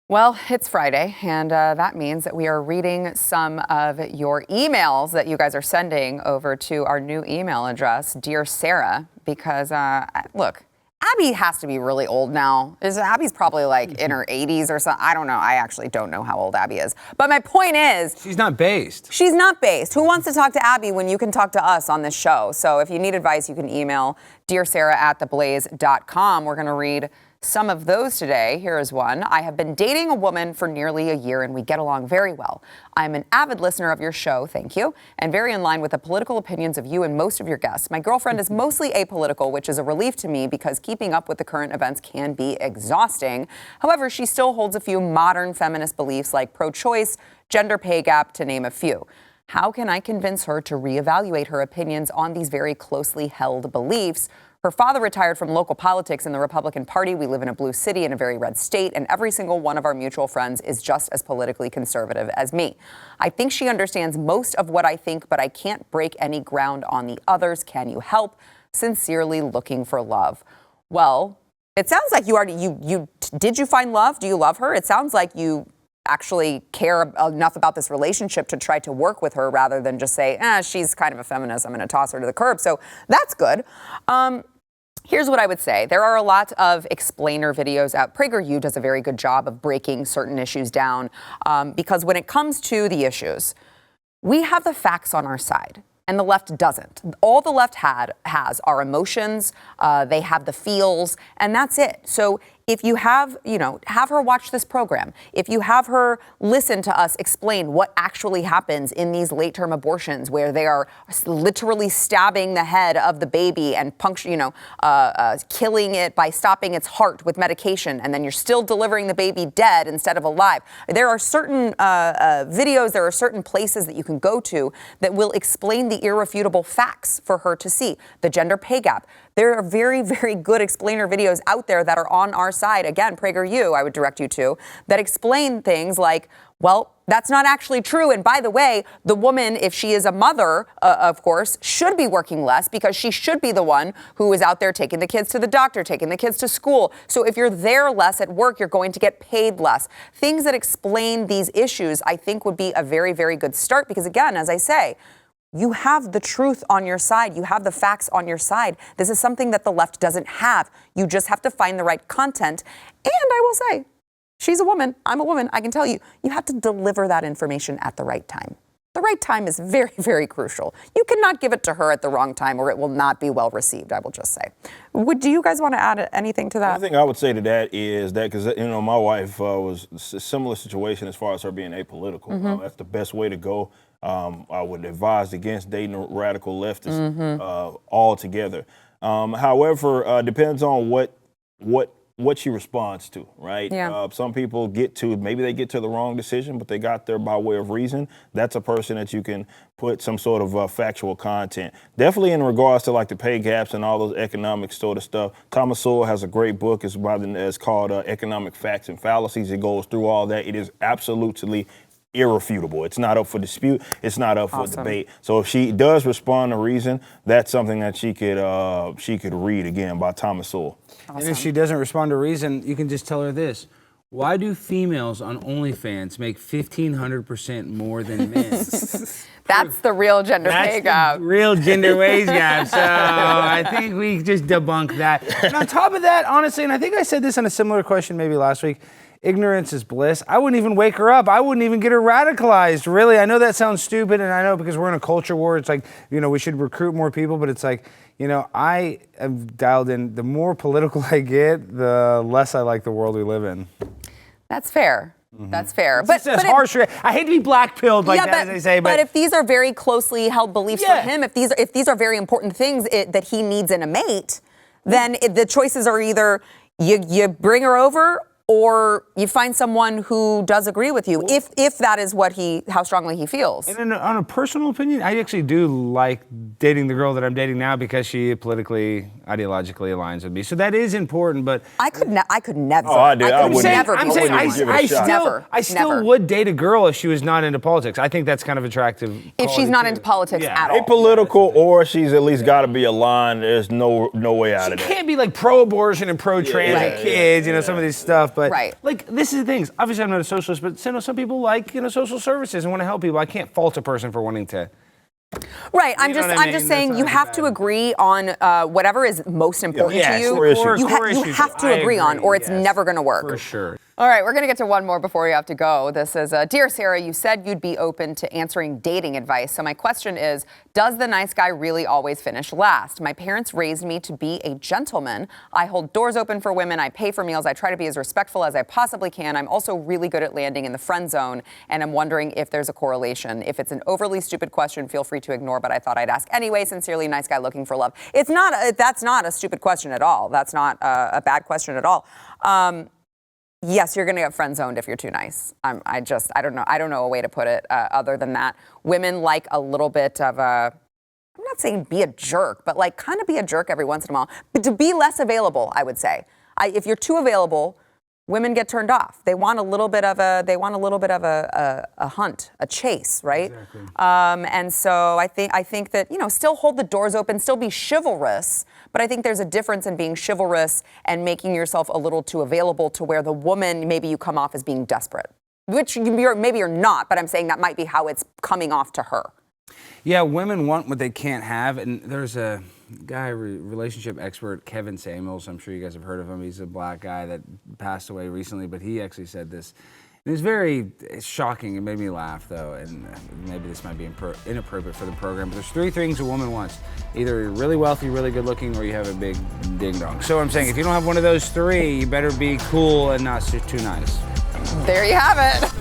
Well, it's Friday, and that means that we are reading some of your emails that you guys are sending over to our new email address, Dear Sara, because, look, Abby has to be really old now. Abby's probably like in her 80s or something. I don't know. I actually don't know how old Abby is. But my point is... She's not based. She's not based. Who wants to talk to Abby when you can talk to us on this show? So if you need advice, you can email dearsara@theblaze.com. We're going to read some of those today. Here is one. I have been dating a woman for nearly a year and we get along very well. I'm an avid listener of your show, thank you, and very in line with the political opinions of you and most of your guests. My girlfriend is mostly apolitical, which is a relief to me because keeping up with the current events can be exhausting. However, she still holds a few modern feminist beliefs like pro-choice, gender pay gap, to name a few. How can I convince her to reevaluate her opinions on these very closely held beliefs? Her father retired from local politics in the Republican Party. We live in a blue city in a very red state, and every single one of our mutual friends is just as politically conservative as me. I think she understands most of what I think, but I can't break any ground on the others. Can you help? Sincerely looking for love. Well, it sounds like did you find love? Do you love her? It sounds like you actually care enough about this relationship to try to work with her rather than just say, she's kind of a feminist, I'm going to toss her to the curb. So that's good. Here's what I would say. There are a lot of explainer videos out. PragerU does a very good job of breaking certain issues down because when it comes to the issues, we have the facts on our side. And the left doesn't. All the left has are emotions, they have the feels, and that's it. So if you have her watch this program, if you have her listen to us explain what actually happens in these late-term abortions where they are literally stabbing the head of the baby and killing it by stopping its heart with medication, and then you're still delivering the baby dead instead of alive. There are certain videos, there are certain places that you can go to that will explain the irrefutable facts for her to see. The gender pay gap. There are very, very good explainer videos out there that are on our side. Again, PragerU, I would direct you to, that explain things like, well, that's not actually true. And by the way, the woman, if she is a mother, of course, should be working less because she should be the one who is out there taking the kids to the doctor, taking the kids to school. So if you're there less at work, you're going to get paid less. Things that explain these issues, I think, would be a very, very good start because, again, as I say, you have the truth on your side. You have the facts on your side. This is something that the left doesn't have. You just have to find the right content. And I will say, she's a woman. I'm a woman. I can tell you, you have to deliver that information at the right time. The right time is very, very crucial. You cannot give it to her at the wrong time or it will not be well received, I will just say. Do you guys want to add anything to that? The thing I would say to that is that, because, my wife was a similar situation as far as her being apolitical. Mm-hmm. That's the best way to go. I would advise against dating a radical leftist altogether. However, depends on what she responds to, right? Yeah. Some people maybe they get to the wrong decision, but they got there by way of reason. That's a person that you can put some sort of factual content. Definitely in regards to like the pay gaps and all those economic sort of stuff. Thomas Sowell has a great book. It's called Economic Facts and Fallacies. It goes through all that. It is absolutely irrefutable. It's not up for dispute. It's not up for debate. So if she does respond to reason, that's something that she could read again by Thomas Sowell. Awesome. And if she doesn't respond to reason, you can just tell her this. Why do females on OnlyFans make 1,500% more than men? That's the real gender pay gap. Real gender wage gap. So I think we just debunk that. And on top of that, honestly, and I think I said this on a similar question maybe last week, ignorance is bliss. I wouldn't even wake her up. I wouldn't even get her radicalized, really. I know that sounds stupid, and I know because we're in a culture war, it's like, we should recruit more people, but it's like, I have dialed in, the more political I get, the less I like the world we live in. That's fair. Mm-hmm. That's fair. But harsh. I hate to be black-pilled like that, as they say. But if these are very closely held beliefs for him, if these are very important things that he needs in a mate, then the choices are either you bring her over or you find someone who does agree with you, if that is how strongly he feels. And on a personal opinion, I actually do like dating the girl that I'm dating now because she politically, ideologically aligns with me. So that is important, but I could never. Oh, I did. I would never. I still would date a girl if she was not into politics. I think that's kind of attractive. If she's not into politics at all. Apolitical, or she's at least got to be aligned. There's no way out of that. She can't be like pro-abortion and pro-trans and kids, some of this stuff. But Right. like, this is the thing. Obviously, I'm not a socialist, but some people like social services and want to help people. I can't fault a person for wanting to. Right. I'm know just what I I'm just mean? saying That's you not have bad. to agree on whatever is most important Yeah, to you. core issues. You Core you issues, have to I agree on, agree, or it's yes. never going to work. For sure. All right, we're going to get to one more before we have to go. This is, Dear Sara, you said you'd be open to answering dating advice. So my question is, does the nice guy really always finish last? My parents raised me to be a gentleman. I hold doors open for women. I pay for meals. I try to be as respectful as I possibly can. I'm also really good at landing in the friend zone, and I'm wondering if there's a correlation. If it's an overly stupid question, feel free to ignore, but I thought I'd ask anyway. Sincerely, nice guy looking for love. It's not. That's not a stupid question at all. That's not a bad question at all. Yes, you're going to get friend zoned if you're too nice. I don't know. I don't know a way to put it other than that. Women like a little bit of a, I'm not saying be a jerk, but like kind of be a jerk every once in a while. But to be less available, I would say. If you're too available, women get turned off. They want a little bit of a hunt, a chase, right? Exactly. And so I think that, still hold the doors open, still be chivalrous, but I think there's a difference in being chivalrous and making yourself a little too available to where the woman, maybe you come off as being desperate, which maybe you're not, but I'm saying that might be how it's coming off to her. Yeah, women want what they can't have, and there's a guy, relationship expert, Kevin Samuels. I'm sure you guys have heard of him. He's a black guy that passed away recently, but he actually said this. It was very shocking. It made me laugh, though, and maybe this might be inappropriate for the program, but there's 3 things a woman wants. Either you're really wealthy, really good looking, or you have a big ding-dong. So I'm saying if you don't have one of those 3, you better be cool and not too nice. There you have it.